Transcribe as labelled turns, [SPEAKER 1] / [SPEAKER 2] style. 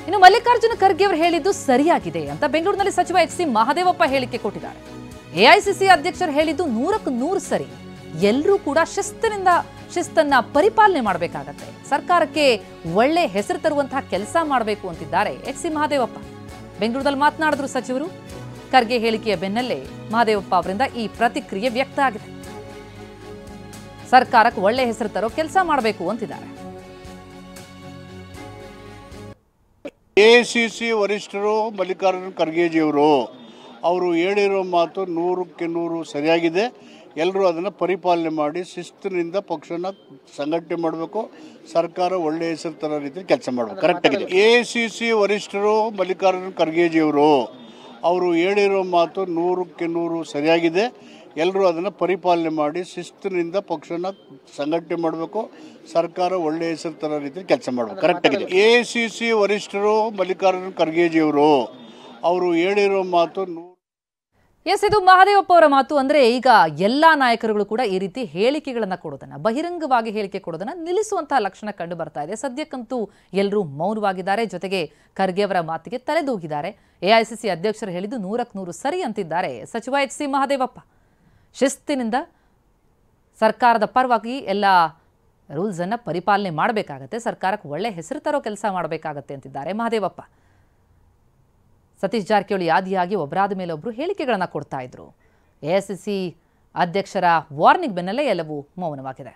[SPEAKER 1] ಇನ್ನು ಮಲ್ಲಿಕಾರ್ಜುನ ಖರ್ಗೆ ಅವರು ಹೇಳಿದ್ದು ಸರಿಯಾಗಿದೆ ಅಂತ ಬೆಂಗಳೂರಿನಲ್ಲಿ ಸಚಿವ ಎಚ್ ಸಿ ಮಹದೇವಪ್ಪ ಹೇಳಿಕೆ ಕೊಟ್ಟಿದ್ದಾರೆ. ಎಐಸಿಸಿ ಅಧ್ಯಕ್ಷರು ಹೇಳಿದ್ದು 100ಕ್ಕೆ 100 ಸರಿ. ಎಲ್ಲರೂ ಕೂಡ ಶಿಸ್ತನ್ನ ಪರಿಪಾಲನೆ ಮಾಡಬೇಕಾಗತ್ತೆ. ಸರ್ಕಾರಕ್ಕೆ ಒಳ್ಳೆ ಹೆಸರು ತರುವಂತಹ ಕೆಲಸ ಮಾಡಬೇಕು ಅಂತಿದ್ದಾರೆ ಎಚ್ ಸಿ ಮಹದೇವಪ್ಪ. ಬೆಂಗಳೂರಲ್ಲಿ ಮಾತನಾಡಿದ್ರು ಸಚಿವರು. ಖರ್ಗೆ ಹೇಳಿಕೆಯ ಬೆನ್ನಲ್ಲೇ ಮಹದೇವಪ್ಪ ಅವರಿಂದ ಈ ಪ್ರತಿಕ್ರಿಯೆ ವ್ಯಕ್ತ ಆಗಿದೆ. ಸರ್ಕಾರಕ್ಕೆ ಒಳ್ಳೆ ಹೆಸರು ತರೋ ಕೆಲಸ ಮಾಡಬೇಕು ಅಂತಿದ್ದಾರೆ.
[SPEAKER 2] ಎಐಸಿಸಿ ವರಿಷ್ಠರು ಮಲ್ಲಿಕಾರ್ಜುನ ಖರ್ಗೆಜಿಯವರು ಅವರು ಹೇಳಿರೋ ಮಾತು 100ಕ್ಕೆ 100 ಸರಿಯಾಗಿದೆ. ಎಲ್ಲರೂ ಅದನ್ನು ಪರಿಪಾಲನೆ ಮಾಡಿ ಶಿಸ್ತಿನಿಂದ ಪಕ್ಷನ ಸಂಘಟನೆ ಮಾಡಬೇಕು. ಸರ್ಕಾರ ಒಳ್ಳೆಯ ಹೆಸರು ತರೋ ರೀತಿ ಕೆಲಸ ಮಾಡಬೇಕು. ಕರೆಕ್ಟ್ ಆಗಿದೆ. ಎಐಸಿಸಿ ವರಿಷ್ಠರು ಮಲ್ಲಿಕಾರ್ಜುನ ಖರ್ಗೆಜಿಯವರು ಅವರು ಹೇಳಿರೋ ಮಾತು 100ಕ್ಕೆ 100 ಸರಿಯಾಗಿದೆ. ಎಲ್ಲರೂ ಅದನ್ನು ಪರಿಪಾಲನೆ ಮಾಡಿ ಶಿಸ್ತಿನಿಂದ ಪಕ್ಷನ ಸಂಘಟನೆ ಮಾಡಬೇಕು. ಸರ್ಕಾರ ಒಳ್ಳೆಯ ಹೆಸರು ತರೋ ರೀತಿ ಕೆಲಸ ಮಾಡಬೇಕು. ಕರೆಕ್ಟ್ ಆಗಿದೆ. ಎಐಸಿಸಿ ವರಿಷ್ಠರು ಮಲ್ಲಿಕಾರ್ಜುನ ಖರ್ಗೆಜಿಯವರು ಅವರು ಹೇಳಿರೋ ಮಾತು
[SPEAKER 1] ಇದು ಮಹದೇವಪ್ಪ ಅವರ ಮಾತು. ಅಂದ್ರೆ ಈಗ ಎಲ್ಲಾ ನಾಯಕರುಗಳು ಕೂಡ ಈ ರೀತಿ ಹೇಳಿಕೆಗಳನ್ನ ಕೊಡೋದನ್ನ, ಬಹಿರಂಗವಾಗಿ ಹೇಳಿಕೆ ಕೊಡೋದನ್ನ ನಿಲ್ಲಿಸುವಂತಹ ಲಕ್ಷಣ ಕಂಡು ಬರ್ತಾ ಇದೆ. ಸದ್ಯಕ್ಕಂತೂ ಎಲ್ಲರೂ ಮೌನವಾಗಿದ್ದಾರೆ. ಜೊತೆಗೆ ಖರ್ಗೆ ಅವರ ಮಾತಿಗೆ ತಲೆದೂಗಿದ್ದಾರೆ. ಎಐಸಿಸಿ ಅಧ್ಯಕ್ಷರು ಹೇಳಿದ್ದು 100ಕ್ಕೆ 100 ಸರಿ ಅಂತಿದ್ದಾರೆ ಸಚಿವ ಎಚ್ ಸಿ ಮಹದೇವಪ್ಪ. ಶಿಸ್ತಿನಿಂದ ಸರ್ಕಾರದ ಪರವಾಗಿ ಎಲ್ಲ ರೂಲ್ಸ್ ಅನ್ನ ಪರಿಪಾಲನೆ ಮಾಡಬೇಕಾಗತ್ತೆ. ಸರ್ಕಾರಕ್ಕೆ ಒಳ್ಳೆ ಹೆಸರು ತರೋ ಕೆಲಸ ಮಾಡಬೇಕಾಗತ್ತೆ ಅಂತಿದ್ದಾರೆ ಮಹದೇವಪ್ಪ. ಸತೀಶ್ ಜಾರಕಿಹೊಳಿ ಆದಿಯಾಗಿ ಒಬ್ಬರಾದ ಮೇಲೆ ಒಬ್ಬರು ಹೇಳಿಕೆಗಳನ್ನು ಕೊಡ್ತಾ ಇದ್ರು. ಎಐಸಿಸಿ ಅಧ್ಯಕ್ಷರ ವಾರ್ನಿಂಗ್ ಬೆನ್ನಲ್ಲೇ ಎಲ್ಲವೂ ಮೌನವಾಗಿದೆ.